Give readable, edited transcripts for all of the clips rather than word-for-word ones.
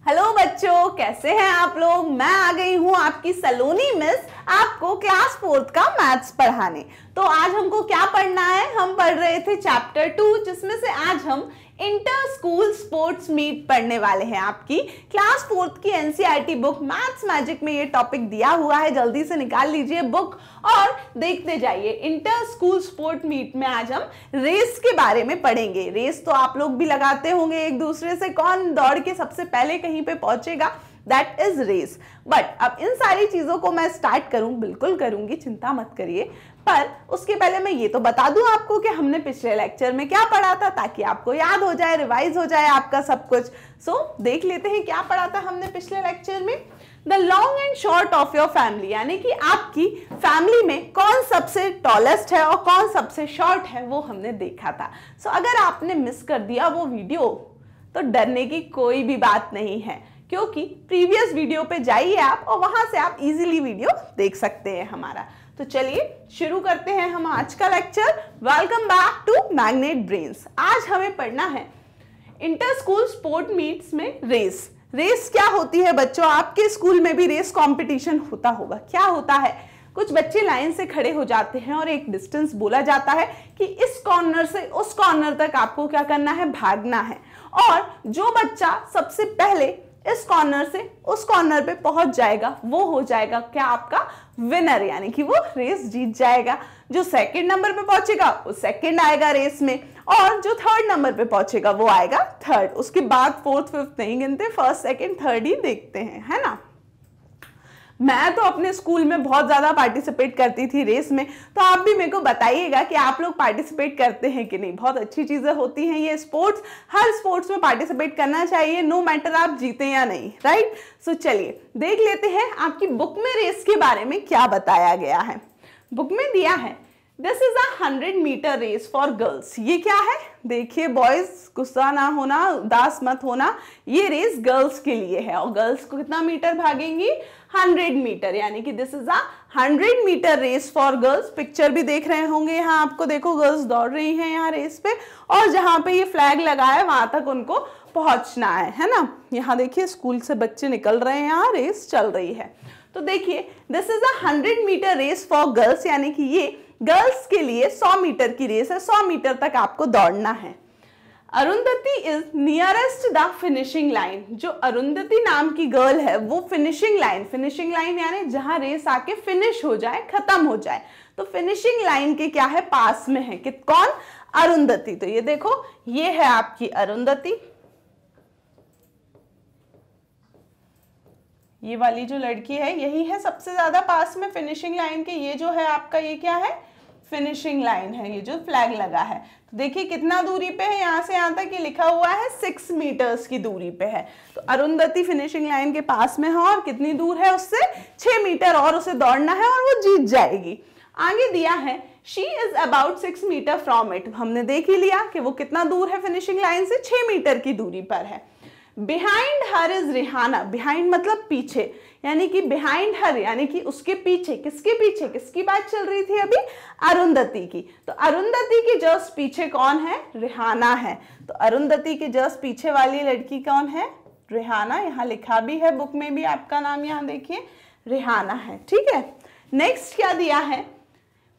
Hello बच्चों, कैसे हैं आप लोग। मैं आ गई हूँ आपकी सलोनी मिस आपको क्लास 4th का मैथ्स पढ़ाने। तो आज हमको क्या पढ़ना है, हम पढ़ रहे थे चैप्टर 2, जिसमें से आज हम इंटर स्कूल स्पोर्ट्स मीट पढ़ने वाले हैं। आपकी क्लास 4th की एनसीईआरटी बुक मैथ्स मैजिक में ये टॉपिक दिया हुआ है, जल्दी से निकाल लीजिए बुक और देखते जाइए। इंटर स्कूल स्पोर्ट मीट में आज हम रेस के बारे में पढ़ेंगे। रेस तो आप लोग भी लगाते होंगे एक दूसरे से, कौन दौड़ के सबसे पहले कहीं पे पहुंचेगा, दैट इज रेस। बट अब इन सारी चीजों को मैं स्टार्ट करूं, बिल्कुल करूंगी, चिंता मत करिए। पर उसके पहले मैं ये तो बता दूं आपको कि हमने पिछले लेक्चर में क्या पढ़ा था, ताकि आपको याद हो जाए, रिवाइज हो जाए आपका सब कुछ। सो देख लेते हैं क्या पढ़ा था हमने पिछले लेक्चर में। The long and short of your family, यानी कि आपकी फैमिली में कौन सबसे टॉलेस्ट है और कौन सबसे शॉर्ट है, वो हमने देखा था। सो अगर आपने मिस कर दिया वो वीडियो तो डरने की कोई भी बात नहीं है, क्योंकि प्रीवियस वीडियो पे जाइए आप और वहां से आप इजीली वीडियो देख सकते हैं हमारा। तो चलिए शुरू करते हैं हम आज का lecture. Welcome back to magnet brains. आज हमें पढ़ना है इंटर स्कूल स्पोर्ट मीट्स में रेस। रेस क्या होती है बच्चों, आपके स्कूल में भी रेस कंपटीशन होता होगा। क्या होता है, कुछ बच्चे लाइन से खड़े हो जाते हैं और एक डिस्टेंस बोला जाता है कि इस कॉर्नर से उस कॉर्नर तक आपको क्या करना है, भागना है। और जो बच्चा सबसे पहले इस कॉर्नर से उस कॉर्नर पे पहुंच जाएगा वो हो जाएगा क्या, आपका विनर, यानी कि वो रेस जीत जाएगा। जो सेकंड नंबर पे पहुंचेगा वो सेकंड आएगा रेस में, और जो थर्ड नंबर पे पहुंचेगा वो आएगा थर्ड। उसके बाद फोर्थ फिफ्थ नहीं गिनते, फर्स्ट सेकंड थर्ड ही देखते हैं, है ना। मैं तो अपने स्कूल में बहुत ज्यादा पार्टिसिपेट करती थी रेस में, तो आप भी मेरे को बताइएगा कि आप लोग पार्टिसिपेट करते हैं कि नहीं। बहुत अच्छी चीजें होती हैं ये स्पोर्ट्स, हर स्पोर्ट्स में पार्टिसिपेट करना चाहिए, नो मैटर आप जीते या नहीं, राइट। सो चलिए देख लेते हैं आपकी बुक में रेस के बारे में क्या बताया गया है। बुक में दिया है this is 100 metre race for girls. ये क्या है, देखिए बॉयज गुस्सा ना होना, उदास मत होना, ये रेस गर्ल्स के लिए है। और गर्ल्स को कितना मीटर भागेंगी, 100 मीटर, यानी कि this is 100 metre race for girls. Picture भी देख रहे होंगे यहाँ आपको, देखो गर्ल्स दौड़ रही हैं यहाँ रेस पे, और जहाँ पे ये फ्लैग लगा है वहां तक उनको पहुंचना है ना। यहाँ देखिए स्कूल से बच्चे निकल रहे हैं, यहाँ रेस चल रही है। तो देखिए this is 100 metre race for girls, यानी कि ये गर्ल्स के लिए 100 मीटर की रेस है, 100 मीटर तक आपको दौड़ना है। Arundhati is nearest the finishing line. जो अरुंधति नाम की गर्ल है वो फिनिशिंग लाइन यानी जहां रेस आके फिनिश हो जाए, खत्म हो जाए, तो फिनिशिंग लाइन के क्या है, पास में है। कौन, अरुंधति। तो ये देखो ये है आपकी अरुंधति, ये वाली जो लड़की है यही है सबसे ज्यादा पास में फिनिशिंग लाइन के। ये जो है आपका ये क्या है, फिनिशिंग लाइन है, ये जो फ्लैग लगा है। तो देखिए कितना दूरी पे है, यहां से यहां तक ये लिखा हुआ है 6 मीटर्स की दूरी पे है। तो अरुंधति फिनिशिंग लाइन के पास में है, और कितनी दूर है उससे, 6 मीटर और उसे दौड़ना है और वो जीत जाएगी। आगे दिया है she is about 6 metre from it. हमने देख ही लिया कि वो कितना दूर है फिनिशिंग लाइन से, 6 मीटर की दूरी पर है। Behind her is Rihanna. Behind मतलब पीछे, यानी कि बिहाइंड हर यानी कि उसके पीछे, किसके पीछे, किसकी बात चल रही थी अभी, अरुंधति की। तो अरुंधति के जस्ट पीछे कौन है, रिहाना है। तो अरुंधति के जस्ट पीछे वाली लड़की कौन है, रिहाना। यहाँ लिखा भी है बुक में भी, आपका नाम यहाँ देखिए रिहाना है, ठीक है। नेक्स्ट क्या दिया है,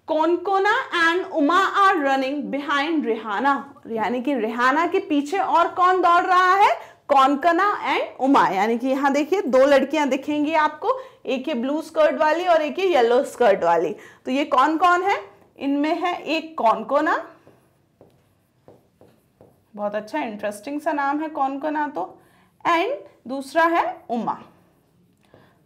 Konkona and Uma are running behind Rihanna, यानी कि रिहाना के पीछे और कौन दौड़ रहा है, कॉनकना एंड उमा। यानी कि यहाँ देखिए 2 लड़कियां दिखेंगी आपको, एक है ब्लू स्कर्ट वाली और एक है येलो स्कर्ट वाली। तो ये कौन कौन है, इनमें है एक कॉनकोना, बहुत अच्छा इंटरेस्टिंग सा नाम है कॉनकोना तो, एंड दूसरा है उमा।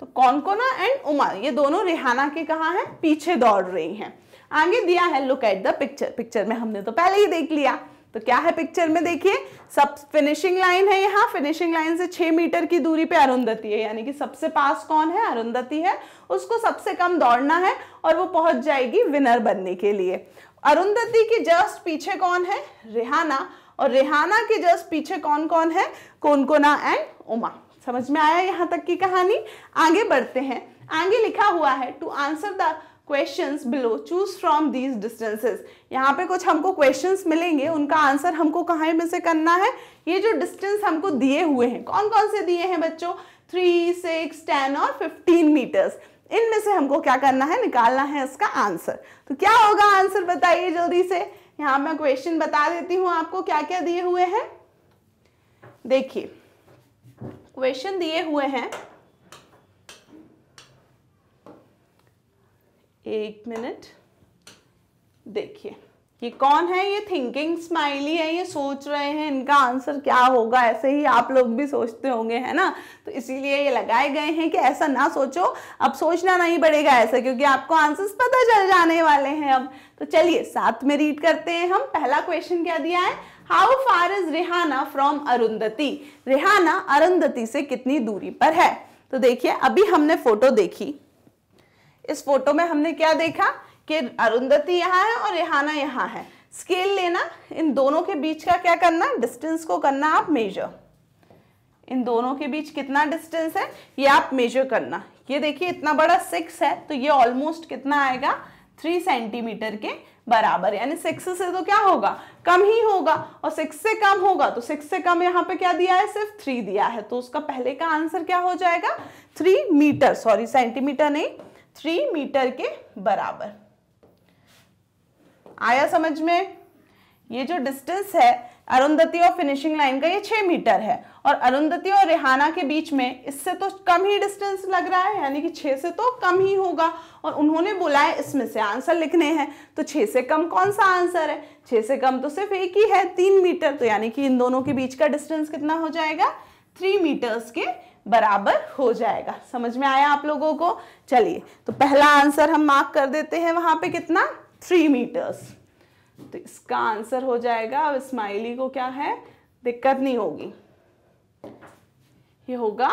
तो कॉनकोना एंड उमा ये दोनों रिहाना के कहाँ हैं, पीछे दौड़ रही हैं। आगे दिया है look at the picture. Picture में हमने तो पहले ही देख लिया, तो क्या है पिक्चर में, देखिए सब फिनिशिंग लाइन है, यहाँ फिनिशिंग लाइन से 6 मीटर की दूरी पे अरुंधति है, यानी कि सबसे पास कौन है, अरुंधति है। उसको सबसे कम दौड़ना है और वो पहुंच जाएगी विनर बनने के लिए। अरुंधति के जस्ट पीछे कौन है, रिहाना, और रिहाना के जस्ट पीछे कौन कौन है, कॉनकोना एंड उमा। समझ में आया यहाँ तक की कहानी। आगे बढ़ते हैं, आगे लिखा हुआ है to answer the questions below, choose from these distances. यहाँ पे कुछ हमको क्वेश्चंस मिलेंगे, उनका आंसर हमको कहाँ में से करना है। ये जो डिस्टेंस हमको दिए हुए हैं, कौन कौन से दिए हैं बच्चों, 3, 6, 10 और 15 मीटर्स। इनमें से हमको क्या करना है, निकालना है इसका आंसर। तो क्या होगा आंसर बताइए जल्दी से। यहाँ मैं क्वेश्चन बता देती हूँ आपको क्या क्या दिए हुए हैं। देखिए क्वेश्चन दिए हुए हैं, एक मिनट, देखिए ये कौन है, ये थिंकिंग स्माइली है, ये सोच रहे हैं इनका आंसर क्या होगा। ऐसे ही आप लोग भी सोचते होंगे, है ना। तो इसीलिए ये लगाए गए हैं कि ऐसा ना सोचो, अब सोचना नहीं पड़ेगा ऐसा, क्योंकि आपको आंसर्स पता चल जाने वाले हैं अब। तो चलिए साथ में रीड करते हैं हम। पहला क्वेश्चन क्या दिया है, how far is Rihanna from Arundhati. Rihanna Arundhati से कितनी दूरी पर है। तो देखिए अभी हमने फोटो देखी, इस फोटो में हमने क्या देखा कि अरुंधति यहाँ है और रिहाना यहाँ है। स्केल लेना, इन दोनों के बीच का क्या करना, डिस्टेंस को करना आप मेजर। इन दोनों के बीच कितना डिस्टेंस है ये आप मेजर करना। ये देखिए इतना बड़ा 6 है, तो ये ऑलमोस्ट कितना आएगा, 3 सेंटीमीटर के बराबर। यानी 6 से तो क्या होगा, कम ही होगा, और 6 से कम होगा तो 6 से कम यहाँ पे क्या दिया है, सिर्फ 3 दिया है। तो उसका पहले का आंसर क्या हो जाएगा, 3 मीटर, सॉरी सेंटीमीटर नहीं, 3 मीटर के बराबर। आया समझ में। ये जो डिस्टेंस है अरुंधति और फिनिशिंग लाइन का, ये 6 मीटर है, और अरुंधति और रिहाना के बीच में इससे तो कम ही डिस्टेंस लग रहा है, यानी कि 6 से तो कम ही होगा। और उन्होंने बोला है इसमें से आंसर लिखने हैं, तो 6 से कम कौन सा आंसर है, 6 से कम तो सिर्फ एक ही है, 3 मीटर। तो यानी कि इन दोनों के बीच का डिस्टेंस कितना हो जाएगा, 3 मीटर्स के बराबर हो जाएगा। समझ में आया आप लोगों को। चलिए तो पहला आंसर हम मार्क कर देते हैं वहां पे, कितना, 3 मीटर्स। तो इसका आंसर हो जाएगा, अब स्माइली को क्या है, दिक्कत नहीं होगी, ये होगा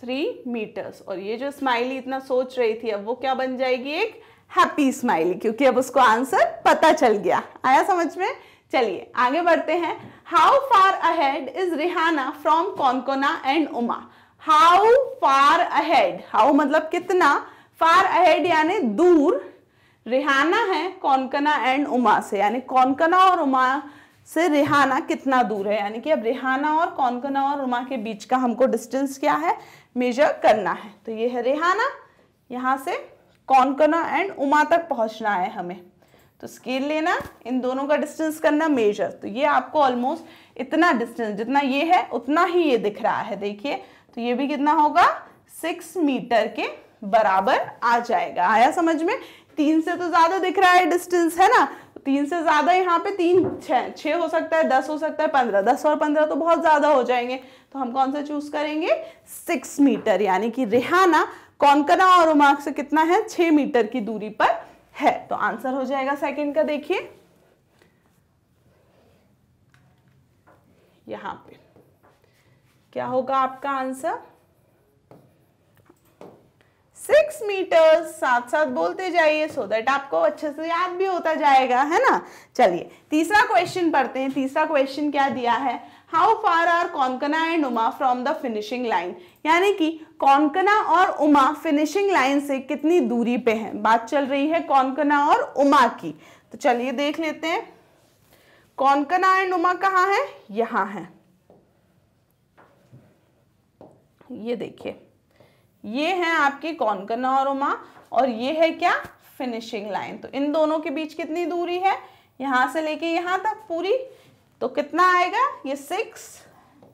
3 मीटर्स। और ये जो स्माइली इतना सोच रही थी, अब वो क्या बन जाएगी, एक हैप्पी स्माइली, क्योंकि अब उसको आंसर पता चल गया। आया समझ में। चलिए आगे बढ़ते हैं। How far ahead is Rihanna from Konkona and Uma. How far ahead, how मतलब कितना, फार अहेड यानी दूर, रिहाना है कॉनकना एंड उमा से, यानी कॉनकना और उमा से रिहाना कितना दूर है। यानी कि अब रिहाना और कॉनकना और उमा के बीच का हमको डिस्टेंस क्या है, मेजर करना है। तो ये है रिहाना, यहाँ से कॉनकना एंड उमा तक पहुंचना है हमें। तो स्केल लेना, इन दोनों का डिस्टेंस करना मेजर। तो ये आपको ऑलमोस्ट इतना डिस्टेंस, जितना ये है उतना ही ये दिख रहा है। देखिए तो ये भी कितना होगा, 6 मीटर के बराबर आ जाएगा। आया समझ में। 3 से तो ज्यादा दिख रहा है डिस्टेंस, है ना। 3 से ज्यादा यहाँ पे 3, 6 हो सकता है, 10 हो सकता है, 15, 10 और 15 तो बहुत ज्यादा हो जाएंगे। तो हम कौन सा चूज करेंगे, 6 मीटर। यानी कि रिहाना कॉनकना और उमा से कितना है, 6 मीटर की दूरी पर है। तो आंसर हो जाएगा सेकंड का। देखिए यहां पे क्या होगा आपका आंसर, 6 मीटर। साथ साथ बोलते जाइए सो दैट आपको अच्छे से याद भी होता जाएगा, है ना। चलिए तीसरा क्वेश्चन पढ़ते हैं। तीसरा क्वेश्चन क्या दिया है, how far are Konkona and Uma from the finishing line. यानी कि कॉनकना और उमा फिनिशिंग लाइन से कितनी दूरी पे हैं। बात चल रही है कॉनकना और उमा की। तो चलिए देख लेते हैं, कॉनकना एंड उमा कहाँ है, यहां है। ये देखिए, ये है आपकी कॉनकना और उमा, और ये है क्या, फिनिशिंग लाइन। तो इन दोनों के बीच कितनी दूरी है, यहां से लेके यहां तक पूरी। तो कितना आएगा, ये 6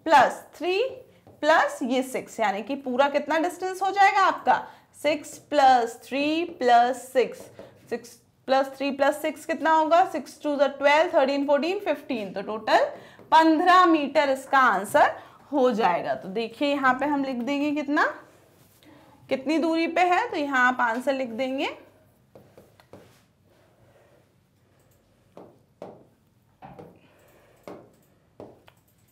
प्लस 3 प्लस ये 6, यानी कि पूरा कितना डिस्टेंस हो जाएगा आपका, 6 प्लस 3 प्लस 6, 6 प्लस 3 प्लस 6 कितना होगा, 6 2 12, 13 14 15। तो टोटल 15 मीटर इसका आंसर हो जाएगा। तो देखिए यहाँ पे हम लिख देंगे कितना, कितनी दूरी पे है। तो यहाँ आप आंसर लिख देंगे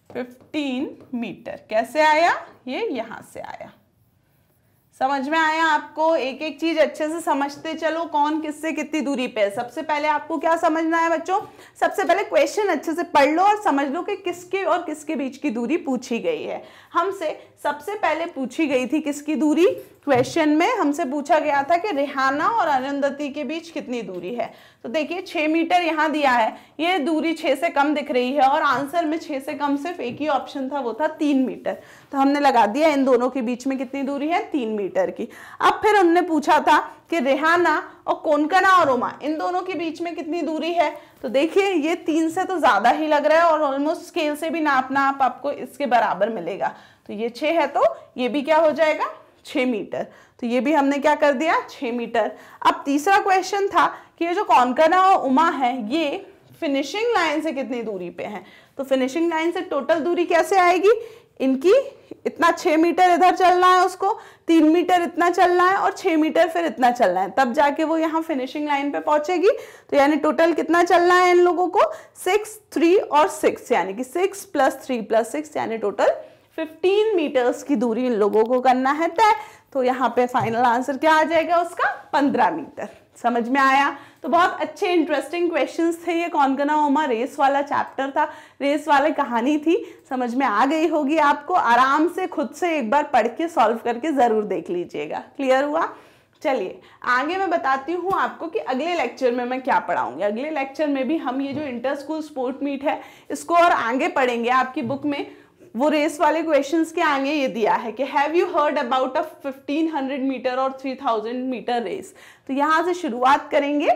15 मीटर। कैसे आया, ये यहां से आया। समझ में आया आपको? एक एक चीज अच्छे से समझते चलो, कौन किससे कितनी दूरी पे है। सबसे पहले आपको क्या समझना है बच्चों, सबसे पहले क्वेश्चन अच्छे से पढ़ लो और समझ लो कि किसके और किसके बीच की दूरी पूछी गई है। हमसे सबसे पहले पूछी गई थी किसकी दूरी, क्वेश्चन में हमसे पूछा गया था कि रेहाना और अरुंधति के बीच कितनी दूरी है। तो देखिए 6 मीटर यहाँ दिया है, ये दूरी 6 से कम दिख रही है और आंसर में 6 से कम सिर्फ एक ही ऑप्शन था, वो था 3 मीटर। तो हमने लगा दिया इन दोनों के बीच में कितनी दूरी है, 3 मीटर की। अब फिर हमने पूछा था कि रेहाना और कोनकना और उमा इन दोनों के बीच में कितनी दूरी है। तो देखिए ये 3 से तो ज्यादा ही लग रहा है और ऑलमोस्ट स्केल से भी नापना आप आपको इसके बराबर मिलेगा। तो ये 6 है तो ये भी क्या हो जाएगा, 6 मीटर। तो ये भी हमने क्या कर दिया, 6 मीटर। अब तीसरा क्वेश्चन था कि ये जो कोनकना और उमा है ये फिनिशिंग लाइन से कितनी दूरी पे हैं। तो फिनिशिंग लाइन से टोटल दूरी कैसे आएगी, इनकी इतना 6 मीटर इधर चलना है उसको, 3 मीटर इतना चलना है और 6 मीटर फिर इतना चलना है, तब जाके वो यहाँ फिनिशिंग लाइन पे पहुंचेगी। तो यानी टोटल कितना चलना है इन लोगों को, 6, 3 और 6, यानी कि 6 + 3 + 6 यानी टोटल 15 मीटर्स की दूरी इन लोगों को करना है तय। तो यहाँ पे फाइनल आंसर क्या आ जाएगा उसका, 15 मीटर। समझ में आया? तो बहुत अच्छे इंटरेस्टिंग क्वेश्चंस थे ये। कोनकना उमा रेस वाला चैप्टर था, रेस वाली कहानी थी, समझ में आ गई होगी आपको। आराम से खुद से एक बार पढ़ के सॉल्व करके जरूर देख लीजिएगा। क्लियर हुआ? चलिए आगे मैं बताती हूँ आपको कि अगले लेक्चर में मैं क्या पढ़ाऊंगी। अगले लेक्चर में भी हम ये जो इंटर स्कूल स्पोर्ट मीट है इसको और आगे पढ़ेंगे। आपकी बुक में वो रेस वाले क्वेश्चंस के आगे ये दिया है कि have you heard about a 1500 metre और 3000 मीटर रेस। तो यहाँ से शुरुआत करेंगे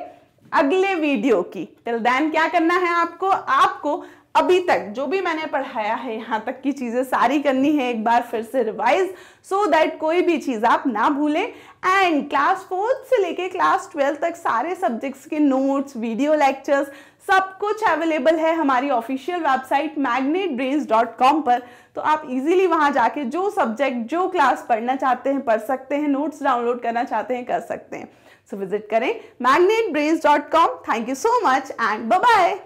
अगले वीडियो की। टिल देन क्या करना है आपको अभी तक जो भी मैंने पढ़ाया है यहाँ तक की चीजें सारी करनी है एक बार फिर से रिवाइज, सो दैट कोई भी चीज आप ना भूलें। एंड क्लास 4 से लेके क्लास 12 तक सारे सब्जेक्ट्स के नोट्स, वीडियो लेक्चर्स सब कुछ अवेलेबल है हमारी ऑफिशियल वेबसाइट magnetbrains.com पर। तो आप इजीली वहां जाके जो सब्जेक्ट जो क्लास पढ़ना चाहते हैं पढ़ सकते हैं, नोट्स डाउनलोड करना चाहते हैं कर सकते हैं। सो विजिट करें magnetbrains.com। Thank you so much and bye bye.